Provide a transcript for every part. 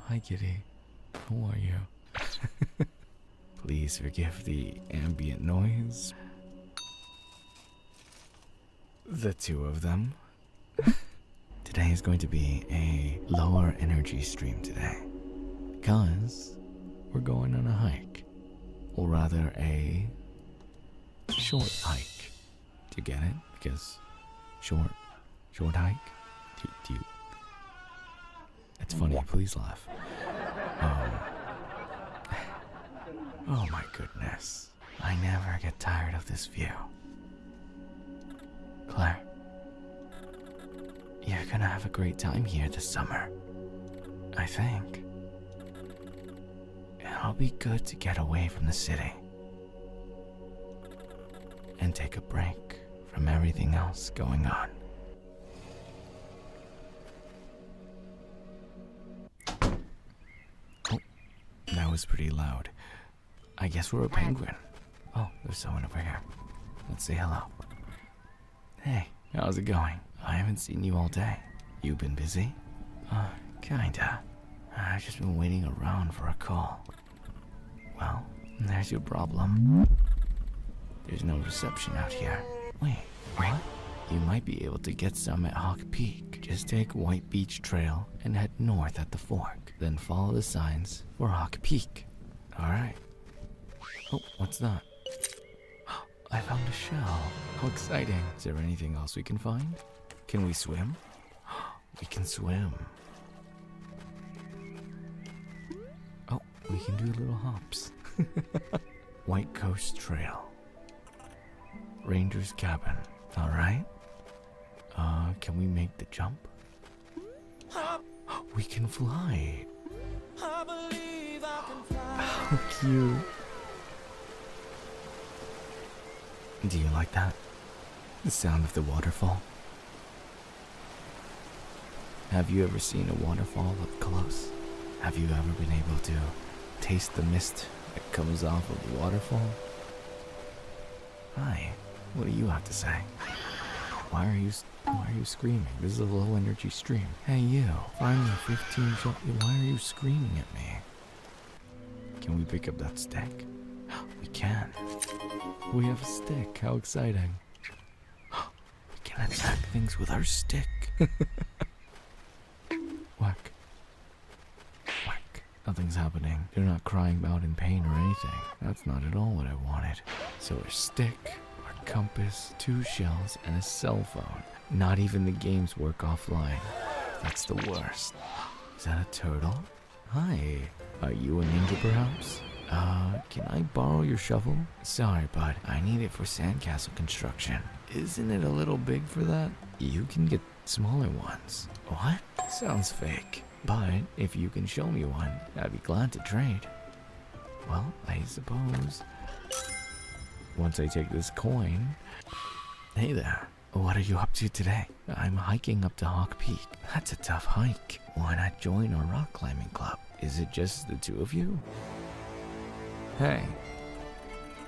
hi kitty. How are you? Please forgive the ambient noise. The two of them. Today is going to be a lower energy stream today, because we're going on a hike, or rather a short hike. Do you get it? Because short hike. Do you? It's funny. Please laugh. Oh my goodness! I never get tired of this view. Claire, you're gonna have a great time here this summer. I think. It'll be good to get away from the city and take a break from everything else going on. Oh, that was pretty loud. I guess we're a penguin. Oh, there's someone over here. Let's say hello. Hey, how's it going? I haven't seen you all day. You been busy? Kinda. I've just been waiting around for a call. Well, there's your problem. There's no reception out here. Wait, what? You might be able to get some at Hawk Peak. Just take White Beach Trail and head north at the fork. Then follow the signs for Hawk Peak. Alright. Oh, what's that? I found a shell. How exciting. Is there anything else we can find? Can we swim? We can swim. Oh, we can do little hops. White Coast Trail. Ranger's Cabin. Alright. Can we make the jump? We can fly. How cute. Do you like that? The sound of the waterfall? Have you ever seen a waterfall up close? Have you ever been able to taste the mist that comes off of the waterfall? Hi, what do you have to say? Why are you screaming? This is a low energy stream. Hey you, find me 15 shot. Why are you screaming at me? Can we pick up that stick? We can. We have a stick. How exciting. We can attack things with our stick. Whack. Whack. Nothing's happening. They're not crying out in pain or anything. That's not at all what I wanted. So a stick, a compass, 2 shells, and a cell phone. Not even the games work offline. That's the worst. Is that a turtle? Hi. Are you a ninja perhaps? Can I borrow your shovel? Sorry, bud. I need it for sandcastle construction. Isn't it a little big for that? You can get smaller ones. What? Sounds fake. But if you can show me one, I'd be glad to trade. Well, I suppose. Once I take this coin. Hey there. What are you up to today? I'm hiking up to Hawk Peak. That's a tough hike. Why not join our rock climbing club? Is it just the two of you? Hey,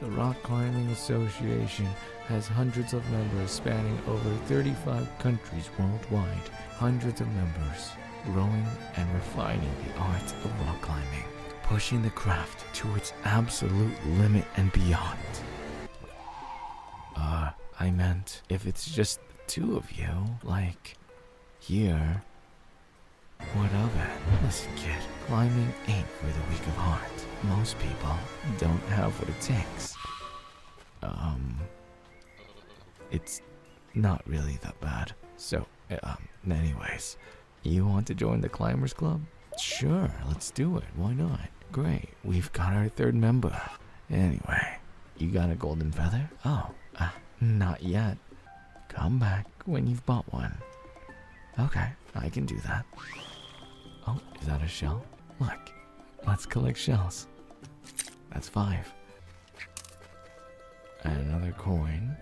the Rock Climbing Association has hundreds of members spanning over 35 countries worldwide. Hundreds of members, growing and refining the art of rock climbing, pushing the craft to its absolute limit and beyond. I meant if it's just the two of you, like, here, what of it? Listen, kid, climbing ain't for the weak of heart. Most people don't have what it takes. It's not really that bad. So, anyways, you want to join the Climbers Club? Sure, let's do it. Why not? Great, we've got our 3rd member. Anyway, you got a golden feather? Oh, not yet. Come back when you've bought one. Okay, I can do that. Oh, is that a shell? Look, let's collect shells. That's 5. And another coin.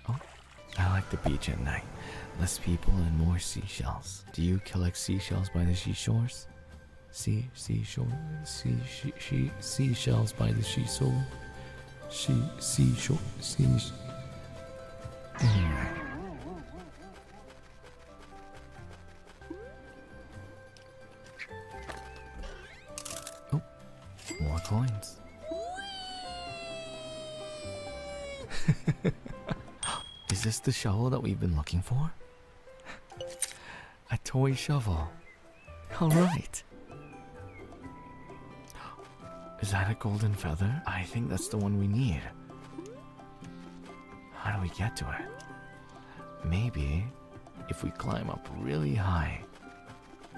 Oh, I like the beach at night. Less people and more seashells. Do you collect seashells by the seashores? Seashells by the seashore? Seashore. Anyway. Is this the shovel that we've been looking for? A toy shovel. Alright. Is that a golden feather? I think that's the one we need. How do we get to it? Maybe if we climb up really high,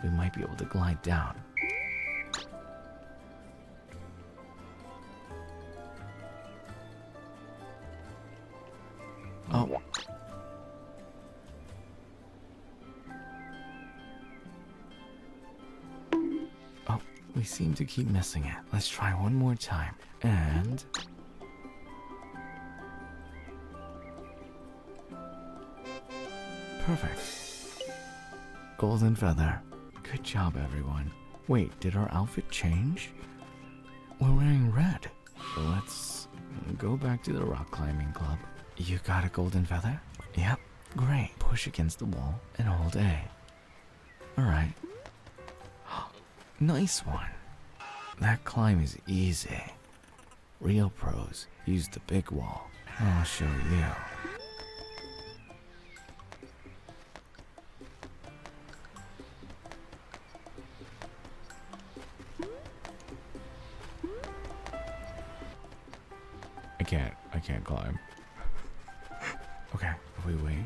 we might be able to glide down. Oh. Oh, we seem to keep missing it. Let's try one more time. And... perfect. Golden feather. Good job, everyone. Wait, did our outfit change? We're wearing red. Let's go back to the rock climbing club. You got a golden feather? Yep. Great. Push against the wall and hold A. Alright. Nice one. That climb is easy. Real pros use the big wall. I'll show you. I can't climb. Okay, if we wait.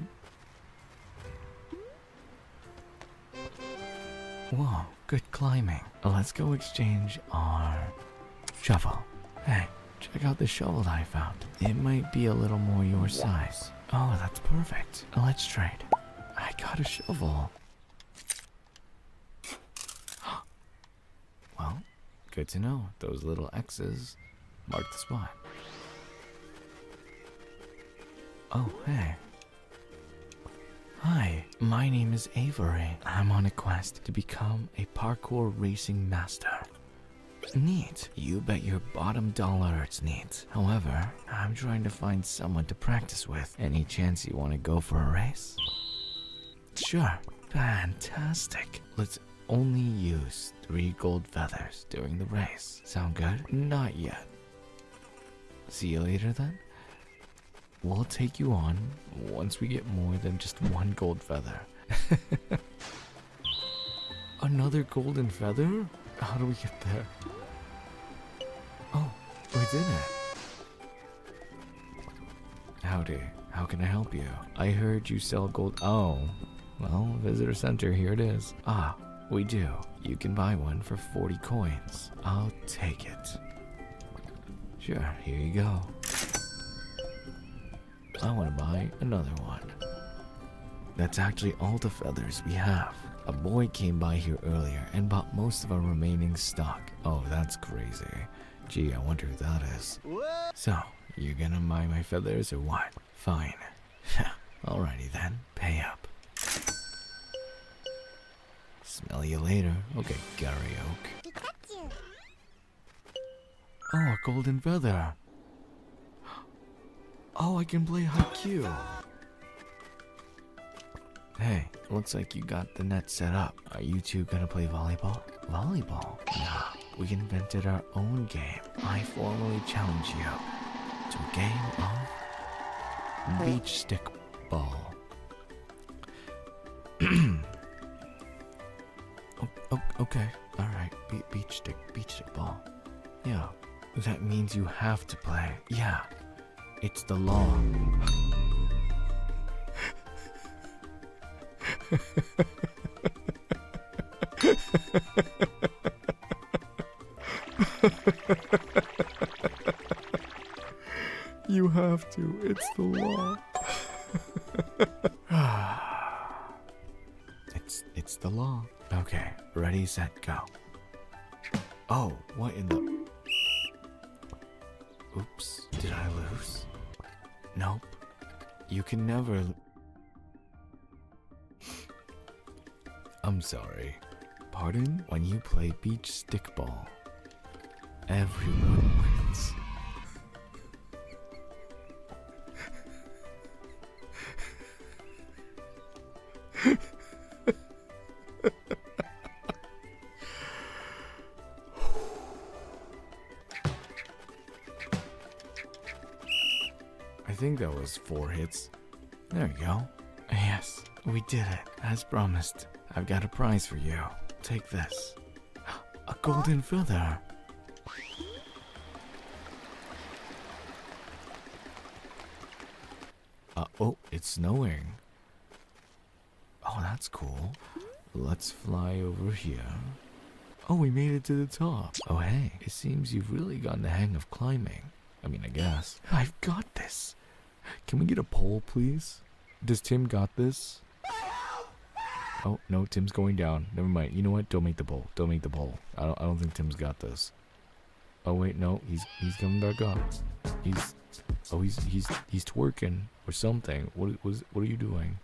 Whoa, good climbing. Let's go exchange our shovel. Hey, check out the shovel that I found. It might be a little more your size. Oh, that's perfect. Let's trade. I got a shovel. Well, good to know. Those little X's mark the spot. Oh, hey. Hi, my name is Avery. I'm on a quest to become a parkour racing master. Neat. You bet your bottom dollar it's neat. However, I'm trying to find someone to practice with. Any chance you want to go for a race? Sure. Fantastic. Let's only use 3 gold feathers during the race. Sound good? Not yet. See you later then? We'll take you on once we get more than just 1 gold feather. Another golden feather? How do we get there? Oh, we did it. Howdy, how can I help you? I heard you sell gold. Oh, well, visitor center, here it is. Ah, we do. You can buy one for 40 coins. I'll take it. Sure, here you go. I want to buy another one. That's actually all the feathers we have. A boy came by here earlier and bought most of our remaining stock. Oh, that's crazy. Gee, I wonder who that is. So, you're gonna buy my feathers or what? Fine. Alrighty then, pay up. Smell you later. Okay, Gary Oak. Oh, a golden feather. Oh, I can play Haikyuu. Hey, looks like you got the net set up. Are you two gonna play volleyball? Volleyball? Nah, we invented our own game. I formally challenge you to a game of beach stick ball. Okay, alright, beach stick ball. Yeah, that means you have to play. Yeah. It's the law. You have to. It's the law. It's the law. Okay, ready, set, go. Oh, what in the... Oops, did I lose? Nope. You can never... I'm sorry. Pardon? When you play beach stickball, everyone wins. I think that was 4 hits. There you go. Yes, we did it, as promised. I've got a prize for you. Take this. A golden feather. Oh, it's snowing. Oh, that's cool. Let's fly over here. Oh, we made it to the top. Oh, hey, it seems you've really gotten the hang of climbing. I mean, I guess. I've got this. Can we get a pole, please? Does Tim got this? Oh, no, Tim's going down. Never mind. You know what? Don't make the pole. Don't make the pole. I don't think Tim's got this. Oh, wait, no. He's coming back up. He's twerking or something. What are you doing?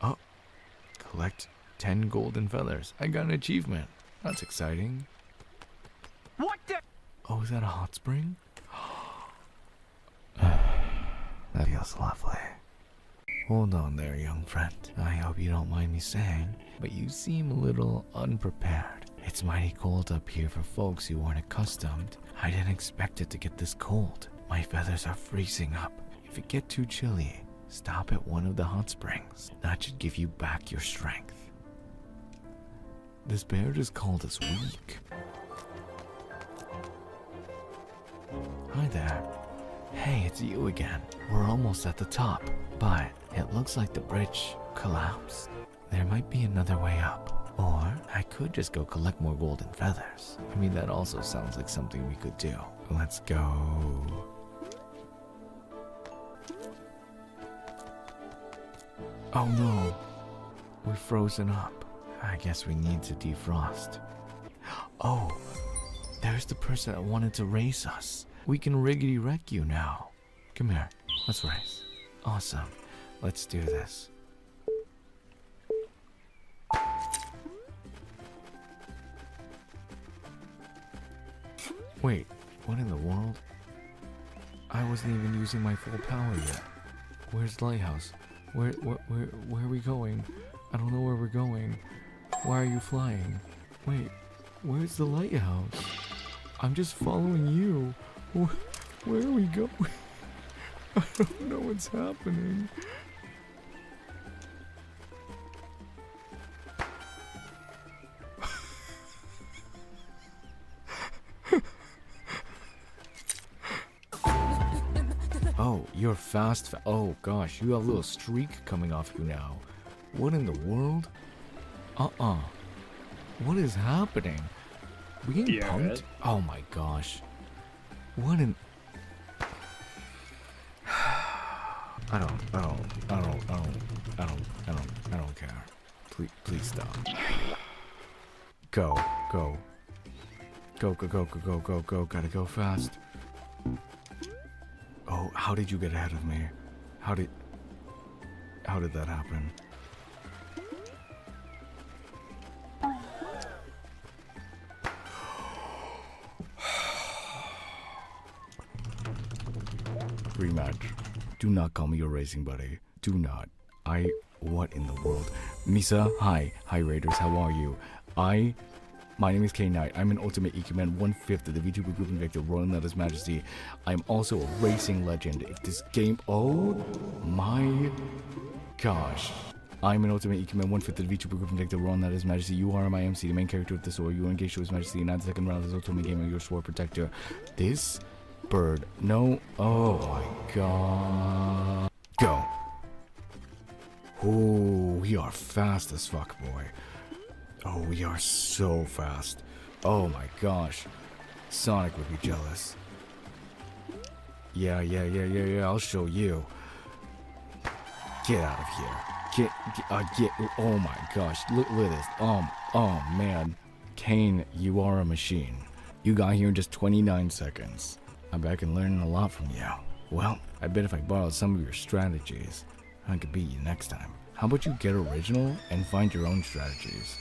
Oh, collect 10 golden feathers. I got an achievement. That's exciting. What the? Oh, is that a hot spring? That feels lovely. Hold on there, young friend. I hope you don't mind me saying, but you seem a little unprepared. It's mighty cold up here for folks who aren't accustomed. I didn't expect it to get this cold. My feathers are freezing up. If it gets too chilly, stop at one of the hot springs. That should give you back your strength. This bear just called us weak. Hi there. Hey, it's you again. We're almost at the top, but it looks like the bridge collapsed. There might be another way up. Or I could just go collect more golden feathers. I mean, that also sounds like something we could do. Let's go. Oh no, we're frozen up. I guess we need to defrost. Oh, there's the person that wanted to race us. We can riggedy wreck you now. Come here, let's race. Awesome, let's do this. Wait, what in the world? I wasn't even using my full power yet. Where's the lighthouse? Where are we going? I don't know where we're going. Why are you flying? Wait, where's the lighthouse? I'm just following you. Where are we going? I don't know what's happening. Oh, you're fast. Oh gosh, you have a little streak coming off you now. What in the world? What is happening? We getting punked? Oh my gosh. What in... I don't care. Please stop. Go. Go. Gotta go fast. Oh, how did you get ahead of me? How did that happen? Rematch. Do not call me your racing buddy. Do not. What in the world? Misa, hi. Hi Raiders, how are you? My name is Kaine Knight. I'm an ultimate ikemen, 1/5 of the VTuber Group Invicta, rolling out His Majesty. I'm also a racing legend. If this game... Oh my gosh. I'm an ultimate ikemen, 1/5 of the VTuber Group Invicta, rolling out His Majesty. You are my MC, the main character of the sword. You are engaged to His Majesty, and 9th round of this otome game, your sword protector. This bird... No. Oh my god. Go. Oh, we are fast as fuck, boy. Oh, we are so fast. Oh my gosh. Sonic would be jealous. Yeah, I'll show you. Get out of here. Get, oh my gosh. Look at this. Oh man. Kaine, you are a machine. You got here in just 29 seconds. I'm back and learning a lot from you. Well, I bet if I borrowed some of your strategies, I could beat you next time. How about you get original and find your own strategies?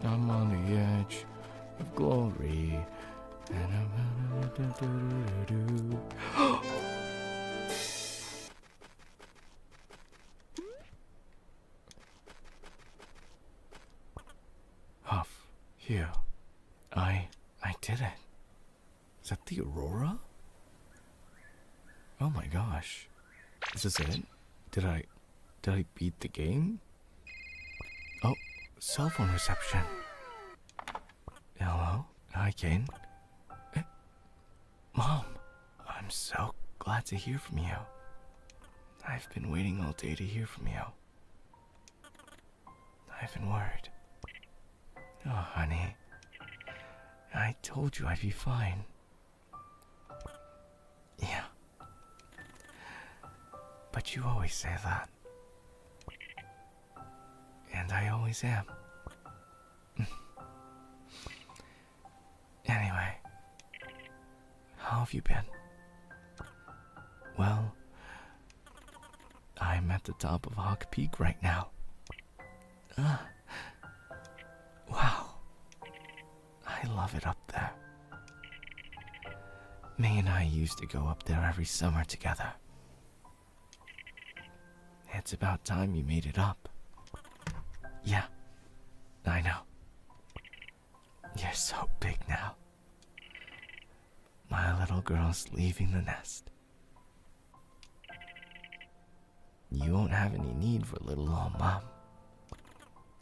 I'm on the edge of glory. Huff, Hugh, I did it. Is that the Aurora? Oh my gosh. Is this it? Did I beat the game? Oh, cell phone reception. Hello? Hi, Kaine. Mom, I'm so glad to hear from you. I've been waiting all day to hear from you. I've been worried. Oh, honey. I told you I'd be fine. Yeah. But you always say that. And I always am. Anyway, how have you been? Well, I'm at the top of Hawk Peak right now. Wow. I love it up there. May and I used to go up there every summer together. It's about time you made it up. Yeah, I know. You're so big now. My little girl's leaving the nest. You won't have any need for little old Mom.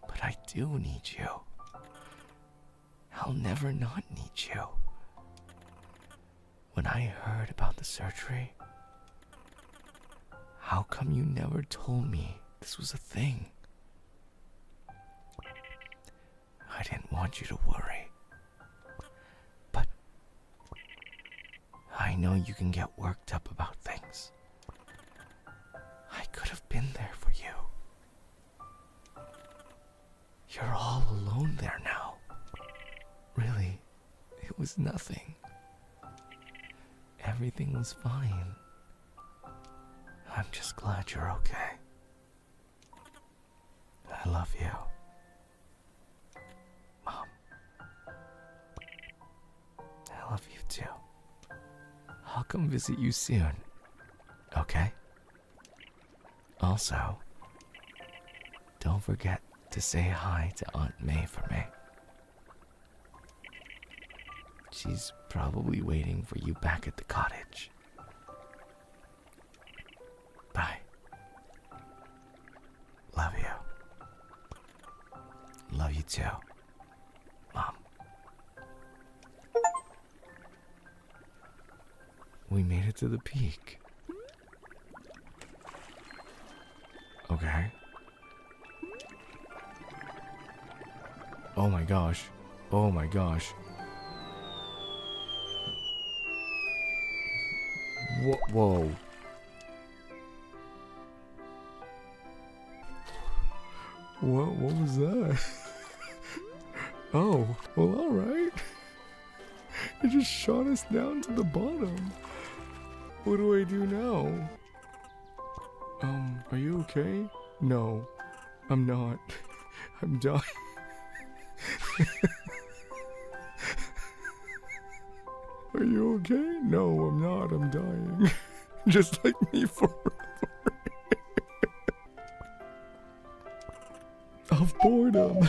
But I do need you. I'll never not need you. When I heard about the surgery, how come you never told me this was a thing? I didn't want you to worry. But I know you can get worked up about things. I could have been there for you. You're all alone there now. Really, it was nothing. Everything was fine. I'm just glad you're okay. I love you. Mom. I love you too. I'll come visit you soon. Okay? Also, don't forget to say hi to Aunt May for me. She's probably waiting for you back at the cottage. Bye. Love you. Love you too, Mom. We made it to the peak. Okay. Oh my gosh. Oh my gosh. Whoa. What was that? Oh, well, alright. It just shot us down to the bottom. What do I do now? Are you okay? No, I'm not. I'm dying. Are you okay? No, I'm not. I'm dying. Just like me forever. Of boredom.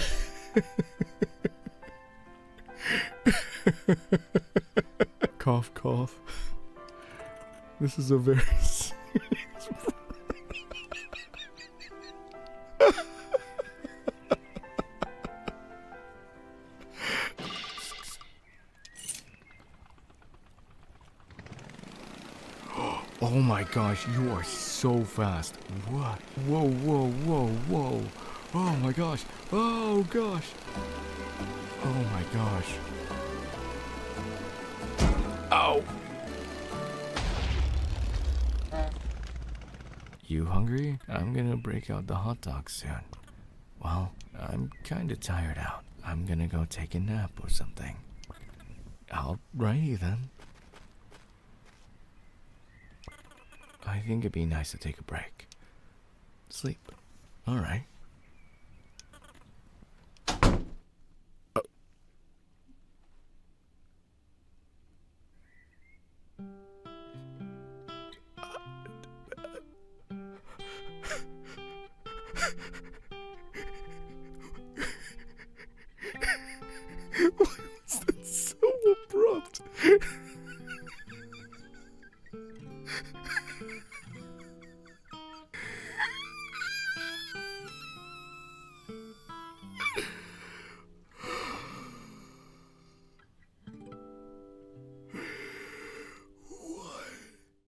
Cough, cough. This is a very serious Oh my gosh, you are so fast. What? Whoa. Oh my gosh. Oh gosh. Oh my gosh. Ow. You hungry? I'm gonna break out the hot dogs soon. Well, I'm kinda tired out. I'm gonna go take a nap or something. Alrighty then. I think it'd be nice to take a break. Sleep. Alright.